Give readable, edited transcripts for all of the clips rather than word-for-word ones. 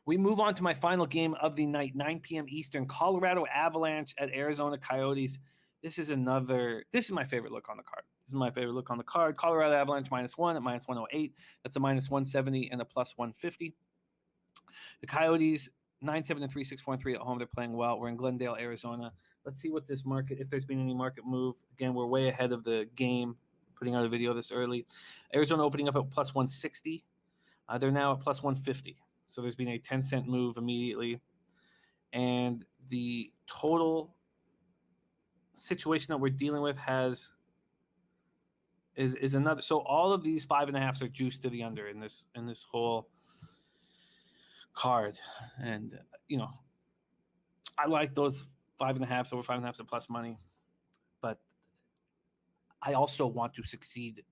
We move on to my final game of the night, 9 p.m. Eastern, Colorado Avalanche at Arizona Coyotes. This is my favorite look on the card. Colorado Avalanche -1 at -108. That's a -170 and a +150. The Coyotes 9-7-3, 6-4-3 at home. They're playing well. We're in Glendale, Arizona. Let's see what this market, if there's been any market move. Again, we're way ahead of the game, putting out a video this early. Arizona opening up at +160. They're now at +150. So there's been a 10-cent move immediately. And the total situation that we're dealing with is another. So all of these 5.5s are juiced to the under in this whole card. And I like those 5.5s, over 5.5s at plus money, but I also want to succeed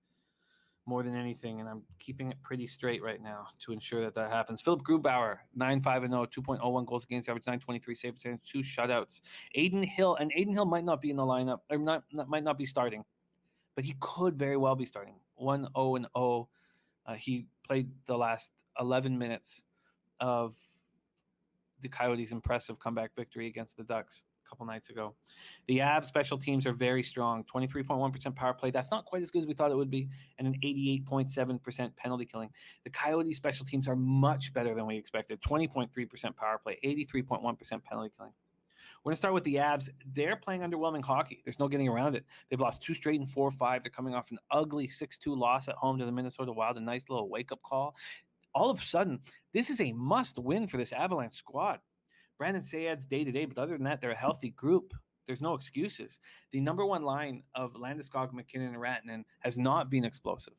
more than anything, and I'm keeping it pretty straight right now to ensure that happens. Philip Grubauer, 9-5-0, 2.01 goals against average, 923 save percentage, 2 shutouts. Aiden Hill might not be in the lineup, or might not be starting, but he could very well be starting. 1-0-0. He played the last 11 minutes of the Coyotes' impressive comeback victory against the Ducks a couple nights ago. The Avs special teams are very strong. 23.1% power play. That's not quite as good as we thought it would be. And an 88.7% penalty killing. The Coyotes special teams are much better than we expected. 20.3% power play. 83.1% penalty killing. We're going to start with the Avs. They're playing underwhelming hockey. There's no getting around it. They've lost 2 straight in 4-5. They're coming off an ugly 6-2 loss at home to the Minnesota Wild. A nice little wake-up call. All of a sudden, this is a must-win for this Avalanche squad. Brandon Sayad's day-to-day, but other than that, they're a healthy group. There's no excuses. The number one line of Landeskog, McKinnon, and Rantanen has not been explosive.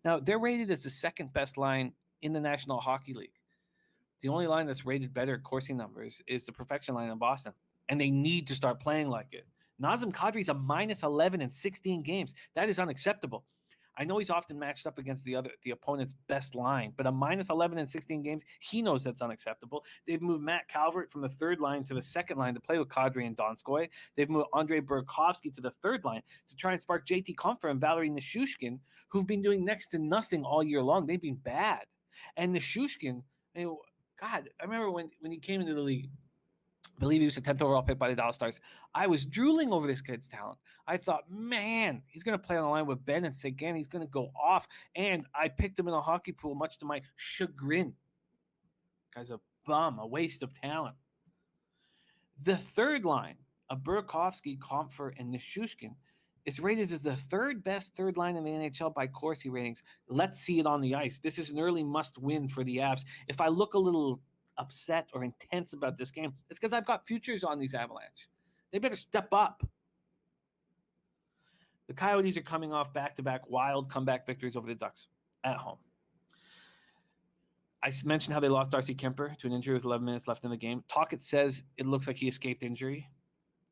Now, they're rated as the second-best line in the National Hockey League. The only line that's rated better at Corsi numbers is the perfection line in Boston, and they need to start playing like it. Nazem Kadri's a -11 in 16 games. That is unacceptable. I know he's often matched up against the opponent's best line, but a -11 in 16 games, he knows that's unacceptable. They've moved Matt Calvert from the third line to the second line to play with Kadri and Donskoy. They've moved Andrei Burakovsky to the third line to try and spark JT Compher and Valerie Nichushkin, who've been doing next to nothing all year long. They've been bad. And Nichushkin, God, I remember when he came into the league, I believe he was a 10th overall pick by the Dallas Stars. I was drooling over this kid's talent. I thought, man, he's going to play on the line with Ben and Seguin. He's going to go off. And I picked him in a hockey pool, much to my chagrin. Guy's a bum, a waste of talent. The third line of Burakovsky, Compher, and Nichushkin is rated as the third best third line in the NHL by Corsi ratings. Let's see it on the ice. This is an early must-win for the Avs. If I look a little upset or intense about this game, it's because I've got futures on these Avalanche. They better step up. The Coyotes are coming off back-to-back wild comeback victories over the Ducks at home. I mentioned how they lost Darcy Kemper to an injury with 11 minutes left in the game. Tocchet says it looks like he escaped injury,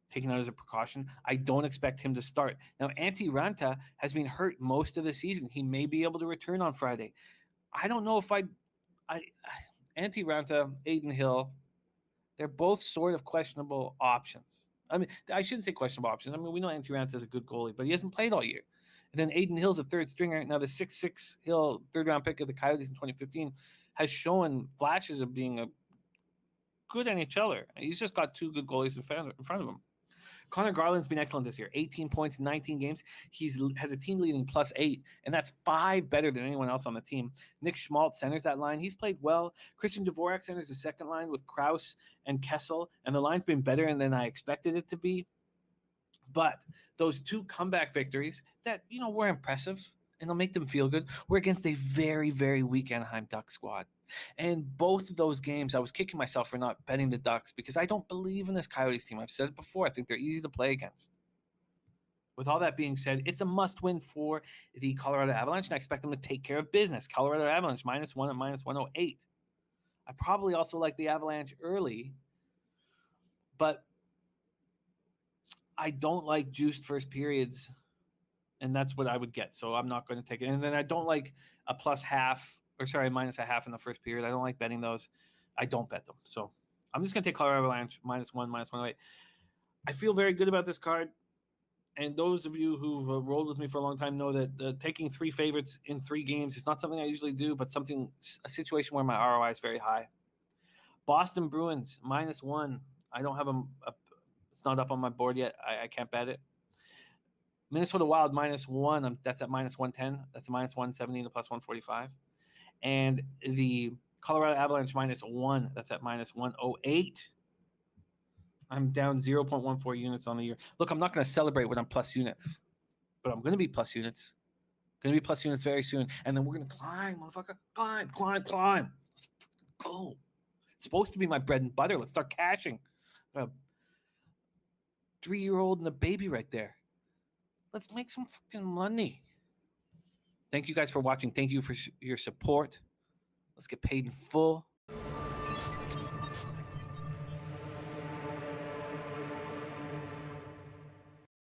taken out as a precaution. I don't expect him to start. Now, Antti Ranta has been hurt most of the season. He may be able to return on Friday. I don't know if Antti Ranta, Aiden Hill, they're both sort of questionable options. I mean, I shouldn't say questionable options. I mean, we know Antti Ranta is a good goalie, but he hasn't played all year. And then Aiden Hill's a third stringer. Now, the 6'6" Hill, third-round pick of the Coyotes in 2015, has shown flashes of being a good NHLer. He's just got 2 good goalies in front of him. Connor Garland's been excellent this year. 18 points in 19 games. He has a team leading +8, and that's 5 better than anyone else on the team. Nick Schmaltz centers that line. He's played well. Christian Dvorak centers the second line with Krause and Kessel, and the line's been better than I expected it to be. But those 2 comeback victories that, were impressive, and they'll make them feel good, were against a very, very weak Anaheim Ducks squad. And both of those games, I was kicking myself for not betting the Ducks because I don't believe in this Coyotes team. I've said it before. I think they're easy to play against. With all that being said, it's a must-win for the Colorado Avalanche, and I expect them to take care of business. Colorado Avalanche -1 at -108. I probably also like the Avalanche early, but I don't like juiced first periods, and that's what I would get. So I'm not going to take it. And then I don't like a -1/2 in the first period. I don't like betting those. I don't bet them. So I'm just going to take Colorado Avalanche -1, -108. I feel very good about this card. And those of you who've rolled with me for a long time know that taking 3 favorites in 3 games is not something I usually do, but a situation where my ROI is very high. Boston Bruins -1. I don't have it's not up on my board yet. I can't bet it. Minnesota Wild -1. That's at -110. That's a -170 to +145. And the Colorado Avalanche -1. That's at -108. I'm down 0.14 units on the year. Look, I'm not going to celebrate when I'm plus units, but I'm going to be plus units. Going to be plus units very soon. And then we're going to climb, motherfucker. Climb. Let's go. It's supposed to be my bread and butter. Let's start cashing. A 3-year-old and a baby right there. Let's make some fucking money. Thank you guys for watching. Thank you for your support. Let's get paid in full.